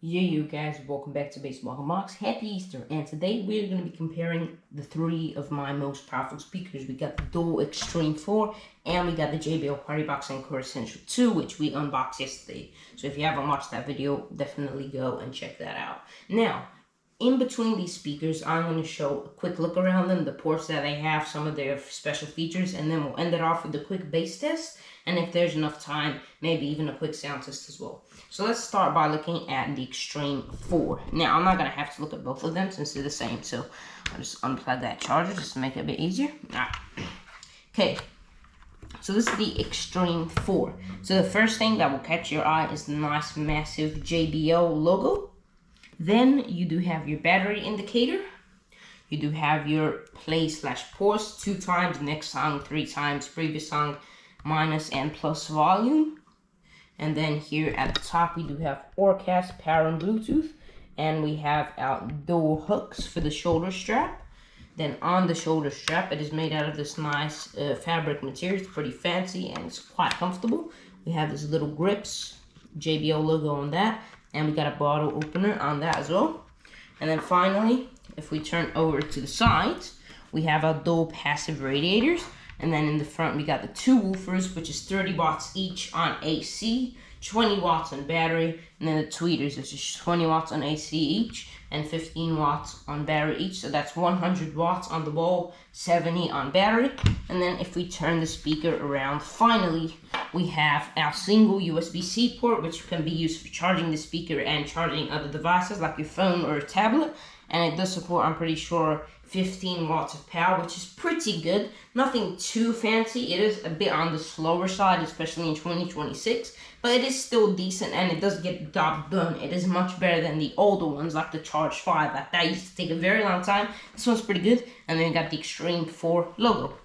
Yeah, you guys, welcome back to PartyBox. Happy Easter, and today we're going to be comparing the three of my most powerful speakers. We got the Dual Xtreme 4, and we got the JBL PartyBox Encore Essential 2, which we unboxed yesterday. So if you haven't watched that video, definitely go and check that out. Now, in between these speakers, I'm going to show a quick look around them, the ports that they have, some of their special features, and then we'll end it off with a quick bass test, and if there's enough time, maybe even a quick sound test as well. So let's start by looking at the Xtreme 4. Now, I'm not going to have to look at both of them since they're the same, so I'll just unplug that charger just to make it a bit easier. Alright. Okay, so this is the Xtreme 4. So the first thing that will catch your eye is the nice, massive JBL logo. Then you do have your battery indicator. You do have your play/pause 2 times, next song 3 times, previous song minus and plus volume. And then here at the top we do have Orcast, power and Bluetooth. And we have our dual hooks for the shoulder strap. Then on the shoulder strap, it is made out of this nice fabric material. It's pretty fancy and it's quite comfortable. We have this little grips, JBL logo on that. And we got a bottle opener on that as well. And then finally, if we turn over to the sides, we have our dual passive radiators. And then in the front, we got the 2 woofers, which is 30 watts each on AC, 20 watts on battery. And then the tweeters, which is 20 watts on AC each, and 15 watts on battery each. So that's 100 watts on the ball, 70 on battery. And then if we turn the speaker around, finally, we have our single USB-C port, which can be used for charging the speaker and charging other devices like your phone or a tablet. And it does support, I'm pretty sure, 15 watts of power, which is pretty good. Nothing too fancy. It is a bit on the slower side, especially in 2026, but it is still decent and it does get the job done. It is much better than the older ones like the Charge 5. Like that used to take a very long time. This one's pretty good. And then we got the Xtreme 4 logo.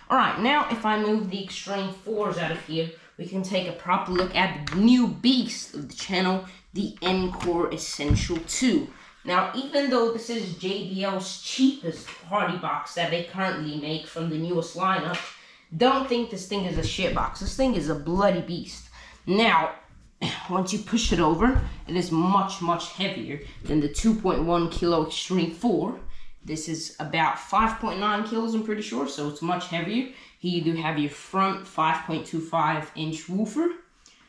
Alright, now if I move the Xtreme 4s out of here, we can take a proper look at the new beast of the channel, the Encore Essential 2. Now, even though this is JBL's cheapest party box that they currently make from the newest lineup, don't think this thing is a shit box. This thing is a bloody beast. Now, once you push it over, it is much, much heavier than the 2.1 kilo Xtreme 4. This is about 5.9 kilos, I'm pretty sure, so it's much heavier. Here you do have your front 5.25 inch woofer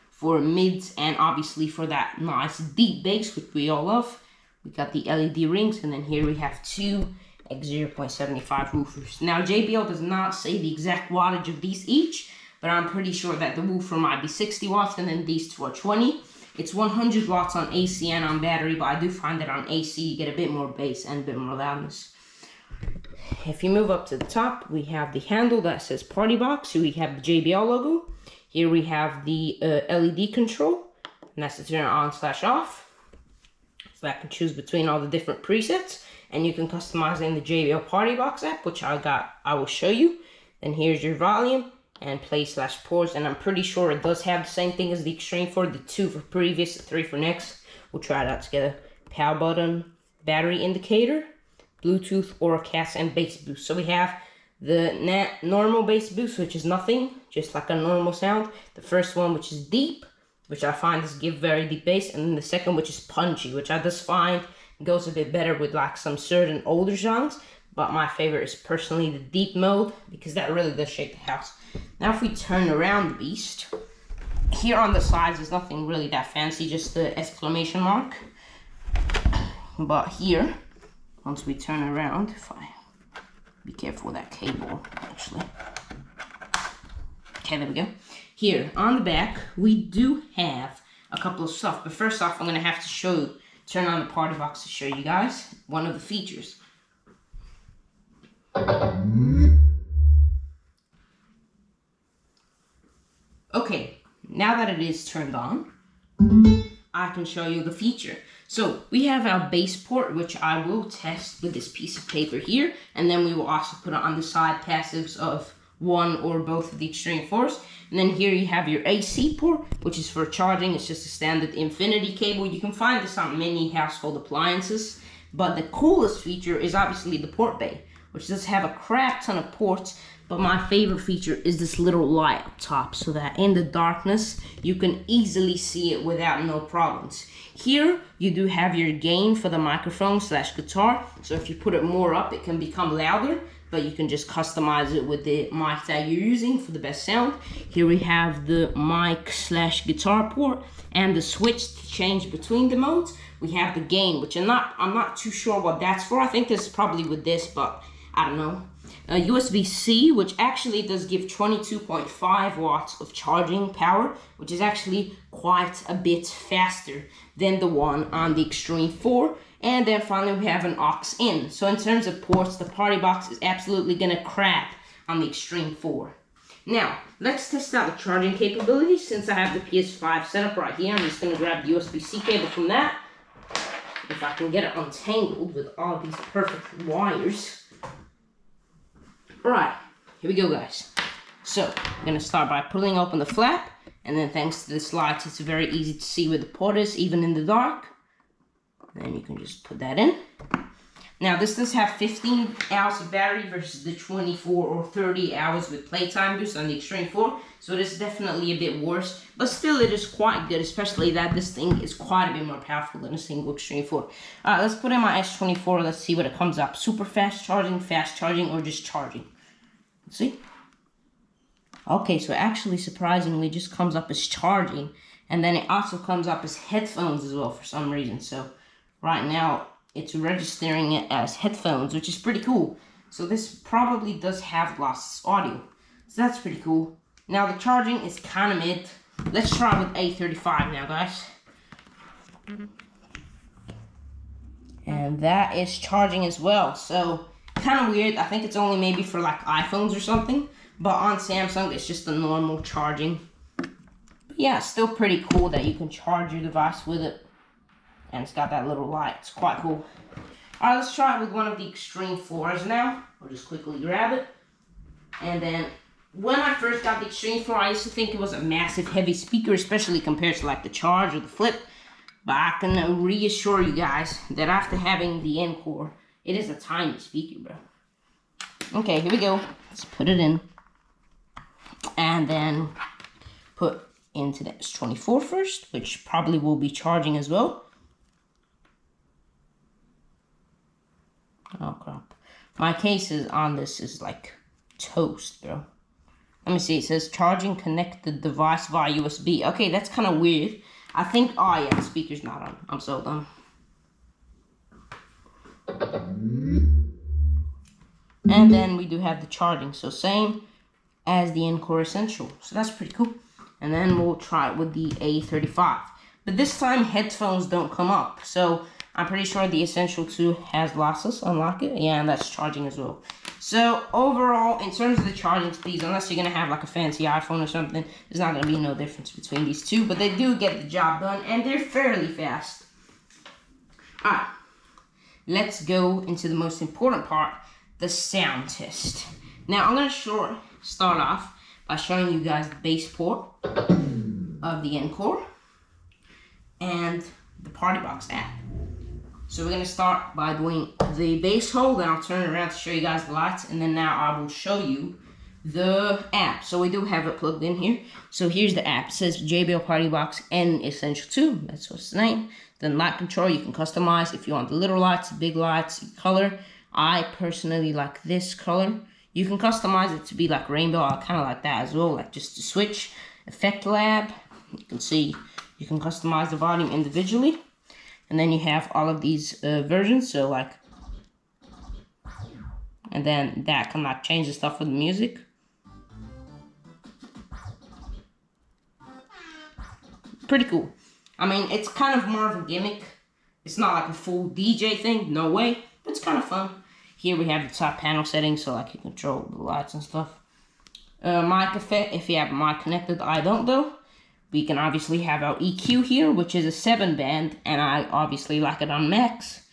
for mids and obviously for that nice deep bass, which we all love. We got the LED rings, and then here we have 2 X0.75 woofers. Now, JBL does not say the exact wattage of these each, but I'm pretty sure that the woofer might be 60 watts, and then these 2 are 20. It's 100 watts on AC and on battery, but I do find that on AC you get a bit more bass and a bit more loudness. If you move up to the top, we have the handle that says PartyBox, so we have the JBL logo. Here we have the LED control, and that's to turn it on/off. So I can choose between all the different presets, and you can customize in the JBL PartyBox app, which I will show you. Then here's your volume and play/pause, and I'm pretty sure it does have the same thing as the Xtreme 4, the 2 for previous, the 3 for next. We'll try it out together. Power button, battery indicator, Bluetooth, Orcast, and bass boost. So we have the normal bass boost, which is nothing, just like a normal sound. The first one, which is deep, which I find does give very deep bass, and then the second, which is punchy, which I just find goes a bit better with like some certain older songs, but my favorite is personally the deep mode, because that really does shake the house. Now if we turn around the beast, here on the sides there's nothing really that fancy, just the exclamation mark. But here, once we turn around, if I be careful with that cable, actually. Okay, there we go. Here, on the back, we do have a couple of stuff. But first off, I'm going to have to turn on the PartyBox to show you guys one of the features. Okay, now that it is turned on, I can show you the feature. So, we have our bass port, which I will test with this piece of paper here. And then we will also put it on the side passives of one or both of the Xtreme 4s. And then here you have your AC port, which is for charging. It's just a standard infinity cable. You can find this on many household appliances. But the coolest feature is obviously the port bay, which does have a crap ton of ports, but my favorite feature is this little light up top so that in the darkness you can easily see it without no problems. Here you do have your gain for the microphone slash guitar, so if you put it more up it can become louder, but you can just customize it with the mic that you're using for the best sound. Here we have the mic slash guitar port and the switch to change between the modes. We have the gain, which I'm not too sure what that's for. I think this is probably with this, but I don't know. USB-C, which actually does give 22.5 watts of charging power, which is actually quite a bit faster than the one on the Xtreme 4. And then finally we have an aux in. So in terms of ports, the PartyBox is absolutely gonna crap on the Xtreme 4. Now, let's test out the charging capability. Since I have the PS5 set up right here, I'm just gonna grab the USB-C cable from that. If I can get it untangled with all these perfect wires. Alright, here we go guys. So, I'm gonna start by pulling open the flap, and then thanks to this light, it's very easy to see where the port is, even in the dark. Then you can just put that in. Now this does have 15 hours of battery versus the 24 or 30 hours with playtime boost on the Xtreme 4. So it is definitely a bit worse, but still it is quite good, especially that this thing is quite a bit more powerful than a single Xtreme 4. Alright, let's put in my S24, let's see what it comes up. Super fast charging, or just charging. Let's see. Okay, so it actually surprisingly just comes up as charging, and then it also comes up as headphones as well for some reason. So right now it's registering it as headphones, which is pretty cool. So this probably does have lossless audio, so that's pretty cool. Now the charging is kind of mid. Let's try with A35 now, guys. And that is charging as well, so kind of weird. I think it's only maybe for like iPhones or something, but on Samsung it's just a normal charging. But yeah, it's still pretty cool that you can charge your device with it. And it's got that little light. It's quite cool. Alright, let's try it with one of the Xtreme 4s now. I'll just quickly grab it. And then, when I first got the Xtreme 4, I used to think it was a massive heavy speaker, especially compared to like the Charge or the Flip. But I can reassure you guys that after having the Encore, it is a tiny speaker, bro. Okay, here we go. Let's put it in. And then put into the S24 first, which probably will be charging as well. Oh crap. My case is on this is like toast, bro. Let me see, it says charging connected device via USB. Okay, that's kind of weird. I think, oh yeah, the speaker's not on. I'm so dumb. And then we do have the charging, so same as the Encore Essential. So that's pretty cool. And then we'll try it with the A35. But this time headphones don't come up. So I'm pretty sure the Essential 2 has lossless. Unlock it. Yeah, and that's charging as well. So overall, in terms of the charging speeds, unless you're going to have like a fancy iPhone or something, there's not going to be no difference between these two. But they do get the job done, and they're fairly fast. Alright, let's go into the most important part, the sound test. Now, I'm going to start off by showing you guys the bass port of the Encore and the PartyBox app. So we're going to start by doing the bass hole, then I'll turn it around to show you guys the lights, and then now I will show you the app. So we do have it plugged in here. So here's the app. It says JBL PartyBox N Essential 2. That's what's the name. Then light control, you can customize if you want the little lights, big lights, color. I personally like this color. You can customize it to be like rainbow. I kind of like that as well, like just to switch. Effect lab, you can see you can customize the volume individually. And then you have all of these versions, so like, and then that can like change the stuff with the music. Pretty cool. I mean, it's kind of more of a gimmick. It's not like a full DJ thing, no way, but it's kind of fun. Here we have the top panel settings, so like you control the lights and stuff. Mic effect, if you have a mic connected, I don't though. We can obviously have our EQ here, which is a 7-band, and I obviously like it on max.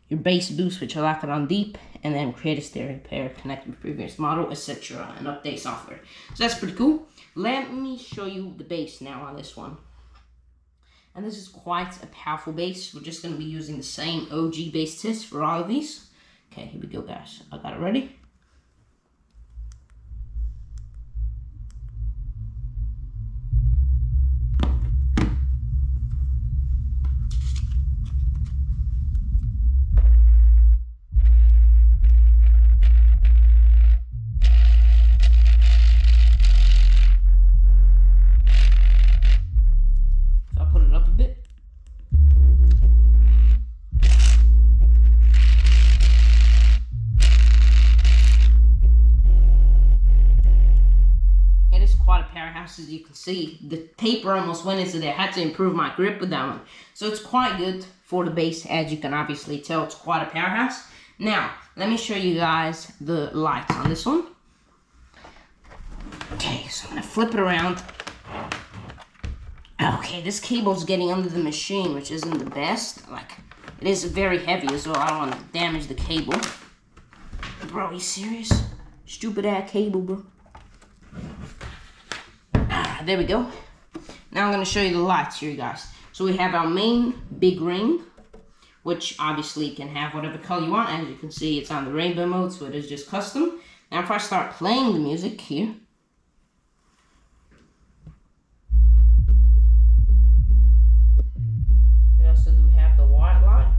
Your bass boost, which I like it on deep, and then create a stereo pair, connect with previous model, etc., and update software. So that's pretty cool. Let me show you the bass now on this one. And this is quite a powerful bass. We're just going to be using the same OG bass test for all of these. Okay, here we go, guys. I got it ready. you can see, the paper almost went into there. I had to improve my grip with that one. So it's quite good for the bass, as you can obviously tell. It's quite a powerhouse. Now, let me show you guys the lights on this one. Okay, so I'm gonna flip it around. Okay, this cable's getting under the machine, which isn't the best. Like, it is very heavy as well. I don't want to damage the cable. Bro, are you serious? Stupid ass cable, bro. There we go. Now I'm gonna show you the lights here, guys. So we have our main big ring, which obviously can have whatever color you want. As you can see, it's on the rainbow mode, so it is just custom. Now if I start playing the music here, we also do have the white light.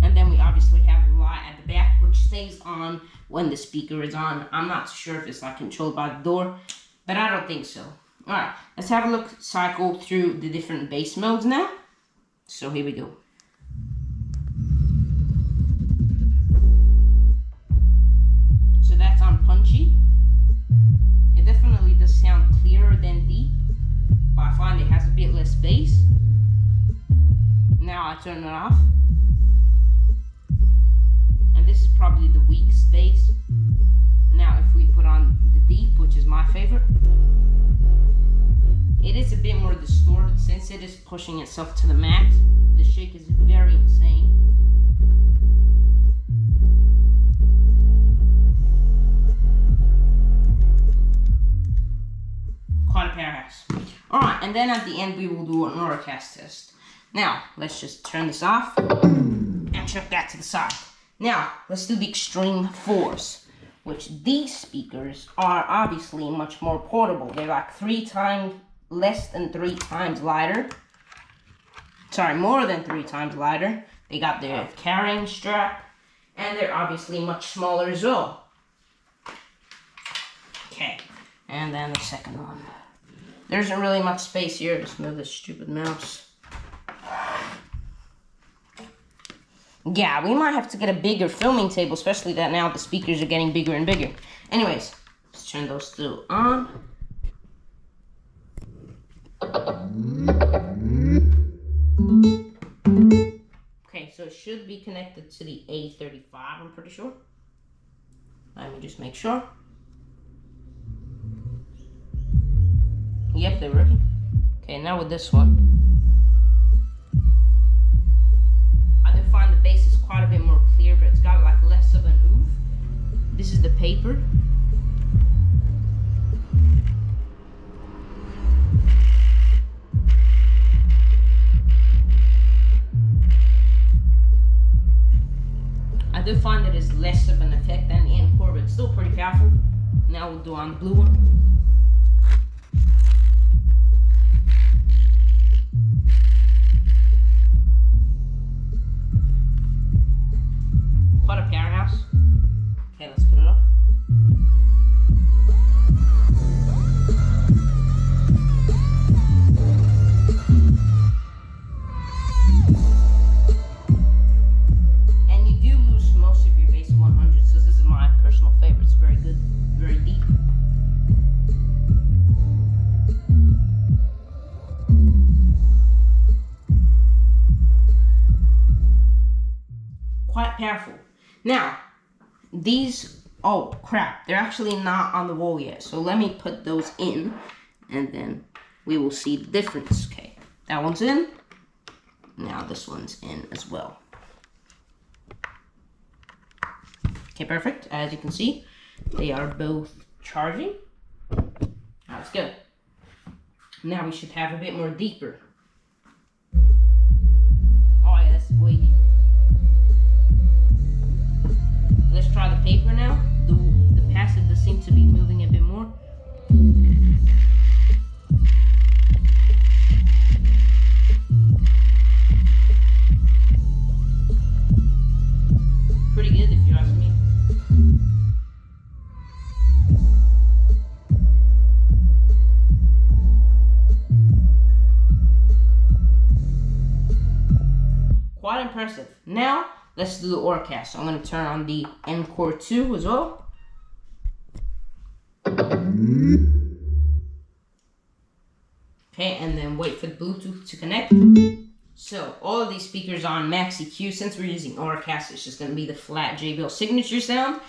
And then we obviously have the light at the back, which stays on when the speaker is on. I'm not sure if it's like controlled by the door, but I don't think so. Alright, let's have a look, cycle through the different bass modes now. So here we go. So that's on punchy. It definitely does sound clearer than deep, but I find it has a bit less bass. Now I turn it off. And this is probably the weakest bass. Now if we put on the deep, which is my favorite, it is a bit more distorted since it is pushing itself to the max. The shake is very insane. Quite a powerhouse. Alright, and then at the end we will do an Auracast test. Now, let's just turn this off and chuck that to the side. Now, let's do the Xtreme 4s, which these speakers are obviously much more portable. They're like less than 3 times lighter. Sorry, more than 3 times lighter. They got their carrying strap, and they're obviously much smaller as well. Okay, and then the second one. There isn't really much space here. Just move this stupid mouse. Yeah, we might have to get a bigger filming table, especially that now the speakers are getting bigger and bigger. Anyways, let's turn those two on. Okay, so it should be connected to the A35, I'm pretty sure. Let me just make sure. Yep, they're working. Okay, now with this one. I do find the bass is quite a bit more clear, but it's got like less of an oof. This is the paper. I do find that it's less of an effect than the Encore, but it's still pretty powerful. Now we'll do on the blue one. Quite a powerhouse. Okay, let's put it up. And you do lose most of your bass 100, so this is my personal favorite. It's very good, very deep. Quite powerful. Now, these, oh crap, they're actually not on the wall yet. So let me put those in and then we will see the difference. Okay, that one's in. Now this one's in as well. Okay, perfect. As you can see, they are both charging. Now let's go. Now we should have a bit more deeper. Oh yeah, that's way deeper. Let's try the paper now. The passive does seem to be moving a bit more. Pretty good if you ask me. Quite impressive. Now, let's do the Orcast. So I'm going to turn on the Encore 2 as well. Okay, and then wait for the Bluetooth to connect. So all of these speakers on max EQ. Since we're using Orcast, it's just going to be the flat JBL signature sound,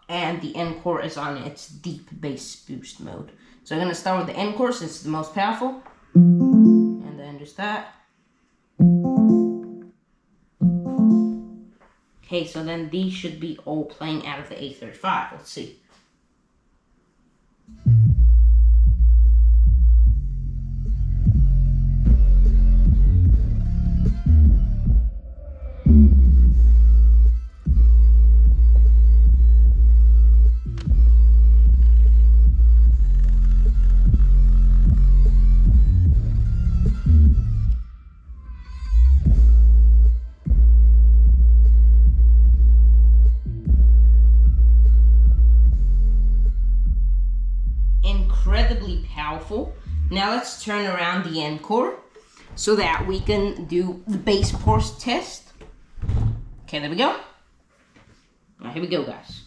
and the Encore is on its deep bass boost mode. So I'm going to start with the Encore since it's the most powerful, and then just that. Okay, so then these should be all playing out of the A35. Let's see. Incredibly powerful. Now let's turn around the Encore so that we can do the bass port test. Okay, there we go. Alright, here we go, guys.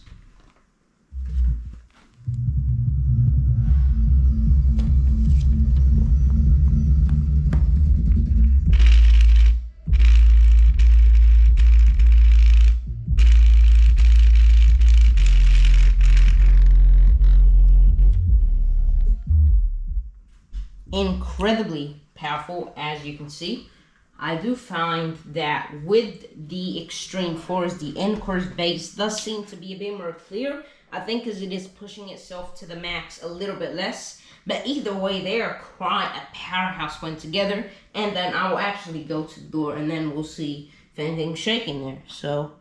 Incredibly powerful, as you can see. I do find that with the Xtreme 4s, the Encore's bass does seem to be a bit more clear. I think because it is pushing itself to the max a little bit less. But either way, they are quite a powerhouse when together. And then I will actually go to the door and then we'll see if anything's shaking there. So,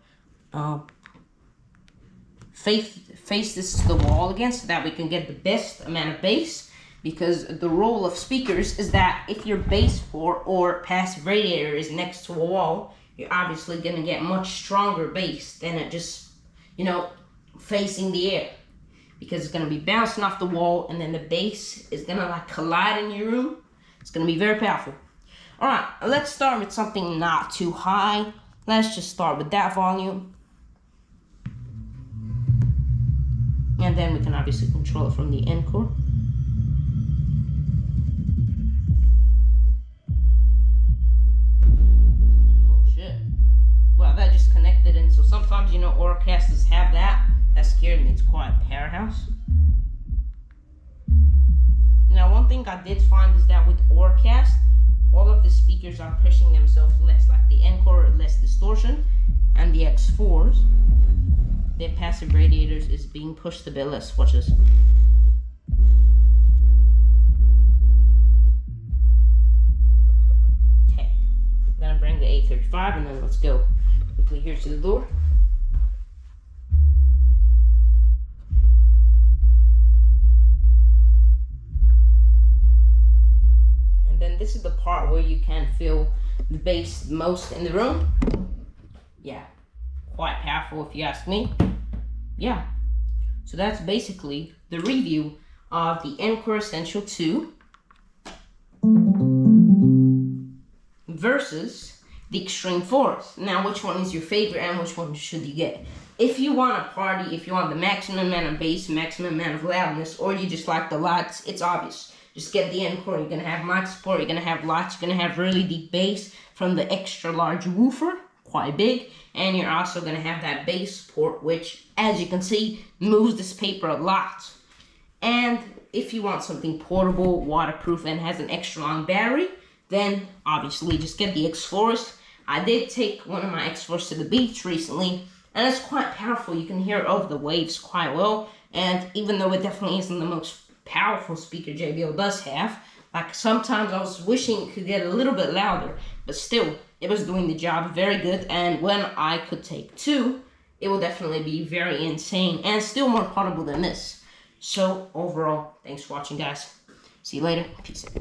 face this to the wall again so that we can get the best amount of bass. Because the role of speakers is that if your bass port or passive radiator is next to a wall, you're obviously going to get much stronger bass than it just, facing the air. Because it's going to be bouncing off the wall and then the bass is going to like collide in your room. It's going to be very powerful. Alright, let's start with something not too high. Let's just start with that volume. And then we can obviously control it from the Encore. That just connected in, so sometimes Orcasters have that. That scared me. It's quite a powerhouse. Now one thing I did find is that with Orcast, all of the speakers are pushing themselves less. Like the Encore, less distortion, and the X4s, their passive radiators is being pushed a bit less. Watch this. Okay, I'm gonna bring the A35 and then let's go quickly here to the door. And then this is the part where you can feel the bass most in the room. Yeah, quite powerful if you ask me. Yeah, so that's basically the review of the Encore Essential 2 versus the Xtreme 4s. Now, which one is your favorite and which one should you get? If you want a party, if you want the maximum amount of bass, maximum amount of loudness, or you just like the lights, it's obvious. Just get the Encore. You're going to have mic support, you're going to have lights, you're going to have really deep bass from the extra large woofer, quite big, and you're also going to have that bass port, which, as you can see, moves this paper a lot. And if you want something portable, waterproof, and has an extra long battery, then obviously just get the X4s. I did take one of my X4s to the beach recently, and it's quite powerful. You can hear over the waves quite well, and even though it definitely isn't the most powerful speaker JBL does have, like sometimes I was wishing it could get a little bit louder, but still, it was doing the job very good, and when I could take two, it will definitely be very insane, and still more portable than this. So, overall, thanks for watching, guys. See you later. Peace out.